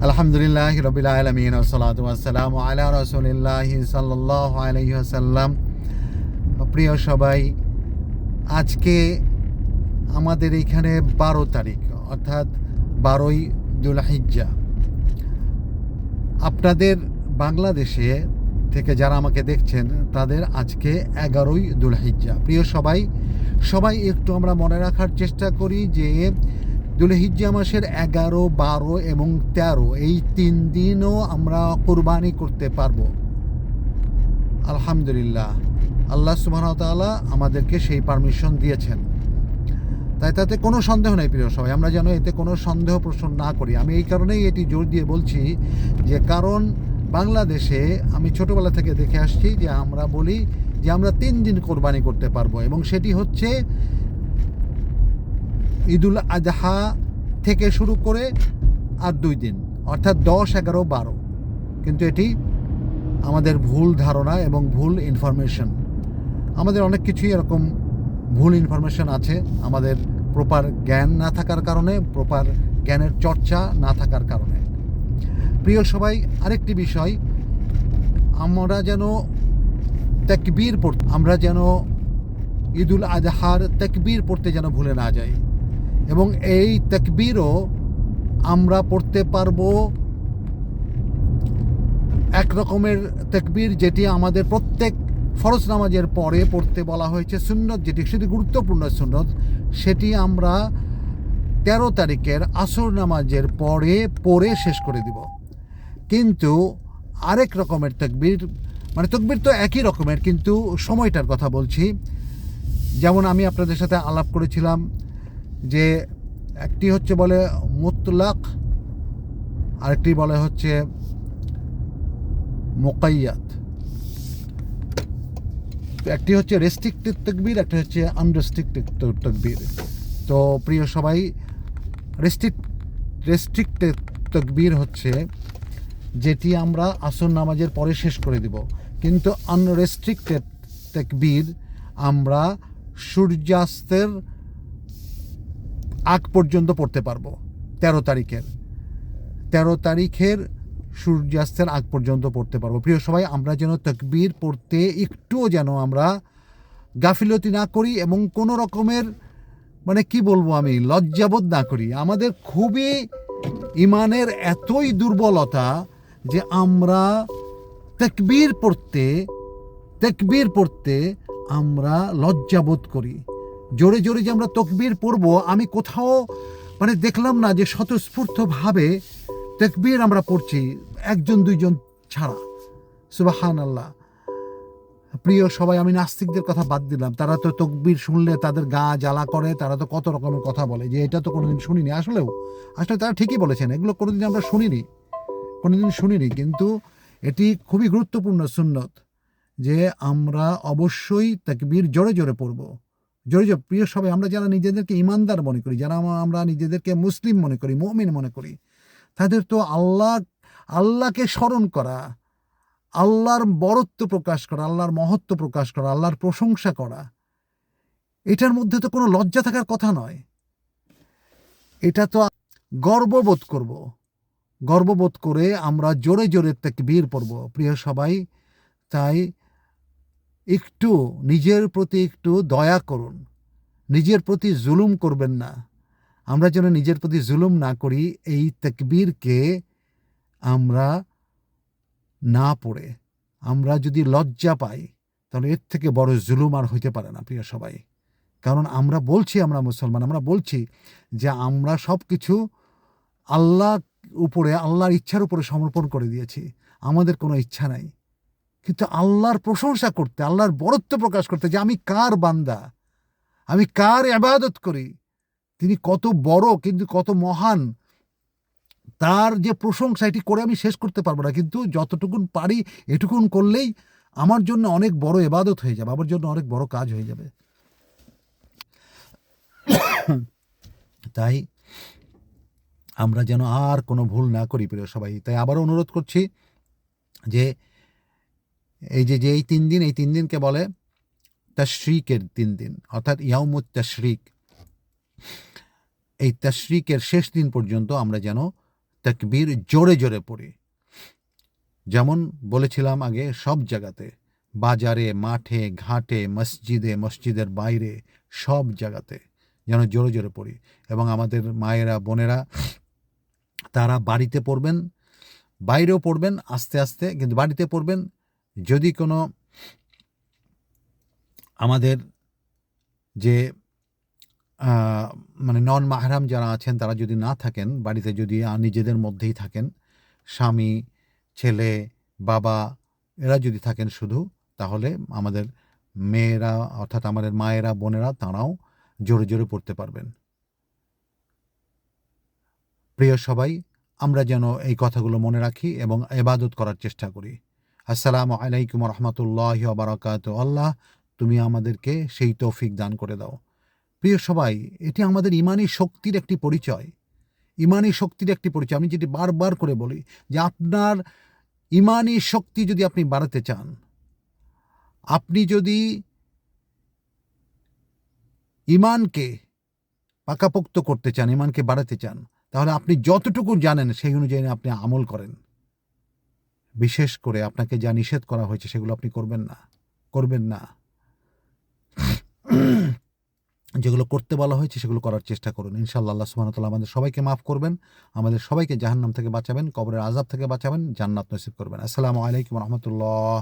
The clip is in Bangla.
আলহামদুলিল্লাহ রাব্বিল আলামিন ওয়াসসালাতু ওয়াসসালামু আলা রাসূলিল্লাহি সাল্লাল্লাহু আলাইহি ওয়াসাল্লাম। প্রিয় সবাই, আজকে আমাদের এইখানে 12 তারিখ, অর্থাৎ 12ই যুলহিজ্জা। আপনাদের বাংলাদেশে থেকে যারা আমাকে দেখছেন তাদের আজকে 11ই যুলহিজ্জা। প্রিয় সবাই, একটু আমরা মনে রাখার চেষ্টা করি যে যুলহিজ্জা মাসের 11, 12 এবং 13 এই 3 দিনও আমরা কুরবানি করতে পারবো। আলহামদুলিল্লাহ, আল্লাহ সুবহানাহু ওয়া তাআলা আমাদেরকে সেই পারমিশন দিয়েছেন, তাই তাতে কোনো সন্দেহ নেই। প্রিয় সবাই, আমরা যেন এতে কোনো সন্দেহ প্রশ্ন না করি। আমি এই কারণেই এটি জোর দিয়ে বলছি যে কারণ বাংলাদেশে আমি ছোটোবেলা থেকে দেখে আসছি যে আমরা বলি যে আমরা 3 দিন কোরবানি করতে পারবো, এবং সেটি হচ্ছে ঈদুল আজহা থেকে শুরু করে আর 2 দিন, অর্থাৎ 10, 11, 12। কিন্তু এটি আমাদের ভুল ধারণা এবং ভুল ইনফরমেশন। আমাদের অনেক কিছুই এরকম ভুল ইনফরমেশন আছে, আমাদের প্রপার জ্ঞান না থাকার কারণে, প্রপার জ্ঞানের চর্চা না থাকার কারণে। প্রিয় সবাই, আরেকটি বিষয়, আমরা যেন তাকবীর পড়তে, আমরা যেন ঈদুল আজহার তাকবীর পড়তে যেন ভুলে না যাই, এবং এই তাকবীরও আমরা পড়তে পারবো এক রকমের তাকবীর যেটি আমাদের প্রত্যেক ফরজ নামাজের পরে পড়তে বলা হয়েছে, সুন্নত, যেটি সেটি গুরুত্বপূর্ণ সুন্নত, সেটি আমরা 13 তারিখের আসর নামাজের পরে পড়ে শেষ করে দিব। কিন্তু আরেক রকমের তাকবীর, মানে তাকবীর তো একই রকমের, কিন্তু সময়টার কথা বলছি। যেমন আমি আপনাদের সাথে আলাপ করেছিলাম যে একটি হচ্ছে বলে মুতলাক, আরেকটি বলে হচ্ছে মুকাইয়াদ। একটি হচ্ছে রেস্ট্রিক্টেড তাকবীর, একটা হচ্ছে আনরেস্ট্রিক্টেড তাকবীর। তো প্রিয় সবাই, রেস্ট্রিক্টেড তাকবীর হচ্ছে যেটি আমরা আসর নামাজের পরে শেষ করে দিব, কিন্তু আনরেস্ট্রিক্টেড তাকবীর আমরা সূর্যাস্তের আগ পর্যন্ত পড়তে পারবো। 13 তারিখের সূর্যাস্তের আগ পর্যন্ত পড়তে পারবো। প্রিয় সবাই, আমরা যেন তাকবীর পড়তে একটুও যেন আমরা গাফিলতি না করি, এবং কোনো রকমের মানে কি বলবো আমি, লজ্জাবোধ না করি। আমাদের খুবই ইমানের এতই দুর্বলতা যে আমরা তাকবীর পড়তে আমরা লজ্জাবোধ করি। জোরে জোরে যে আমরা তাকবীর পড়বো, আমি কোথাও মানে দেখলাম না যে স্বতঃস্ফূর্তভাবে তাকবীর আমরা পড়ছি, 1-2 জন ছাড়া। সুবহানাল্লাহ। প্রিয় সবাই, আমি নাস্তিকদের কথা বাদ দিলাম, তারা তো তাকবীর শুনলে তাদের গা জ্বালা করে, তারা তো কত রকমের কথা বলে যে এটা তো কোনোদিন শুনিনি। আসলে তারা ঠিকই বলেছেন, এগুলো কোনোদিন আমরা শুনিনি, কিন্তু এটি খুবই গুরুত্বপূর্ণ সুন্নত যে আমরা অবশ্যই তাকবীর জোরে জোরে পড়ব, জোরে জোরে। প্রিয় সবাই, আমরা যারা নিজেদেরকে ইমানদার মনে করি, যারা আমরা নিজেদেরকে মুসলিম মনে করি, মুমিন মনে করি, তাদের তো আল্লাহকে স্মরণ করা, আল্লাহর বরত্ব প্রকাশ করা, আল্লাহর মহত্ব প্রকাশ করা, আল্লাহর প্রশংসা করা, এটার মধ্যে তো কোনো লজ্জা থাকার কথা নয়। এটা তো গর্ববোধ করে আমরা জোরে জোরে তাকবীর পড়ব। প্রিয় সবাই, তাই একটু নিজের প্রতি একটু দয়া করুন, নিজের প্রতি জুলুম করবেন না। আমরা যেন নিজের প্রতি জুলুম না করি, এই তাকবীরকে আমরা না পড়ে আমরা যদি লজ্জা পাই, তাহলে এর থেকে বড় জুলুম আর হইতে পারে না। প্রিয় সবাই, কারণ আমরা বলছি আমরা মুসলমান, আমরা বলছি যে আমরা সব কিছু আল্লাহর ইচ্ছার উপরে সমর্পণ করে দিয়েছি, আমাদের কোনো ইচ্ছা নাই। কিন্তু আল্লাহর প্রশংসা করতে, আল্লাহর বরত্ব প্রকাশ করতে, যে আমি কার বান্দা, আমি কার ইবাদত করি, তিনি কত বড়, কিন্তু কত মহান, তার যে প্রশংসা, এটি করে আমি শেষ করতে পারবো না। কিন্তু যতটুকুন পারি এটুকুন করলেই আমার জন্য অনেক বড় ইবাদত হয়ে যাবে, আমার জন্য অনেক বড় কাজ হয়ে যাবে। তাই আমরা যেন আর কোনো ভুল না করি প্রিয় সবাই। তাই আবারও অনুরোধ করছি যে এই 3 দিন, এই 3 দিনকে বলে তাশরিকের 3 দিন, অর্থাৎ ইয়াউমুত তাশরিক। এই তাশরিকের শেষ দিন পর্যন্ত আমরা যেন তাকবীর জোরে জোরে পড়ি। যেমন বলেছিলাম আগে, সব জায়গাতে, বাজারে, মাঠে, ঘাটে, মসজিদে, মসজিদের বাইরে, সব জায়গাতে যেন জোরে জোরে পড়ি। এবং আমাদের মায়েরা, বোনেরা, তারা বাড়িতে পড়বেন, বাইরেও পড়বেন আস্তে আস্তে, কিন্তু বাড়িতে পড়বেন। যদি কোনো আমাদের যে মানে নন মাহরাম যারা আছেন তারা যদি না থাকেন বাড়িতে, যদি নিজেদের মধ্যেই থাকেন, স্বামী, ছেলে, বাবা, এরা যদি থাকেন শুধু, তাহলে আমাদের মেয়েরা অর্থাৎ আমাদের মায়েরা, বোনেরা, তারাও জোরে জোরে পড়তে পারবেন। প্রিয় সবাই, আমরা যেন এই কথাগুলো মনে রাখি এবং ইবাদত করার চেষ্টা করি। আসসালামু আলাইকুম রহমতুল্লাহি ওয়া বারাকাতুহু। আল্লাহ, তুমি আমাদেরকে সেই তৌফিক দান করে দাও। প্রিয় সবাই, এটি আমাদের ইমানি শক্তির একটি পরিচয়। ইমানি শক্তির একটি পরিচয়। আমি যেটি বারবার করে বলি যে আপনার ইমানি শক্তি যদি আপনি বাড়াতে চান, আপনি যদি ইমানকে পাকাপোক্ত করতে চান, ইমানকে বাড়াতে চান, তাহলে আপনি যতটুকু জানেন সেই অনুযায়ী আপনি আমল করেন। বিশেষ করে আপনাকে যা নিষেধ করা হয়েছে সেগুলো আপনি করবেন না। যেগুলো করতে বলা হয়েছে সেগুলো করার চেষ্টা করুন। ইনশাআল্লাহ আল্লাহ সুবহানাহু ওয়া তাআলা আমাদের সবাইকে মাফ করবেন, আমাদের সবাইকে জাহান্নাম থেকে বাঁচাবেন, কবরের আযাব থেকে বাঁচাবেন, জান্নাত নসিব করবেন। আসসালামু আলাইকুম ওয়া রাহমাতুল্লাহ।